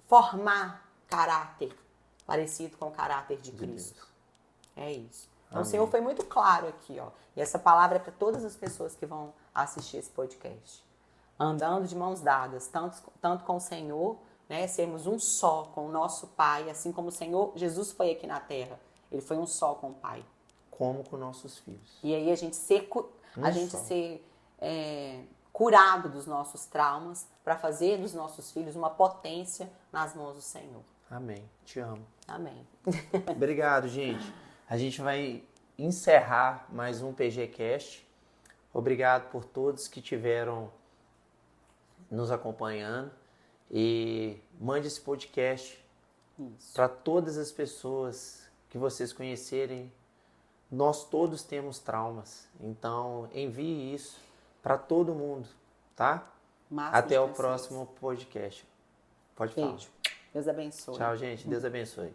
formar caráter parecido com o caráter de Cristo. É isso. Então, Amém. o Senhor foi muito claro aqui, ó. E essa palavra é para todas as pessoas que vão assistir esse podcast. Andando de mãos dadas, tanto com o Senhor, né? Sermos um só com o nosso Pai, assim como o Senhor, Jesus foi aqui na Terra. Ele foi um só com o Pai. Como com nossos filhos. E aí a gente ser curado dos nossos traumas para fazer dos nossos filhos uma potência nas mãos do Senhor. Amém. Te amo. Amém. Obrigado, gente. A gente vai encerrar mais um PGCast. Obrigado por todos que tiveram nos acompanhando. E mande esse podcast para todas as pessoas que vocês conhecerem. Nós todos temos traumas. Então, envie isso para todo mundo, tá? Até o próximo podcast. Pode falar. Beijo. Deus abençoe. Tchau, gente. Deus abençoe.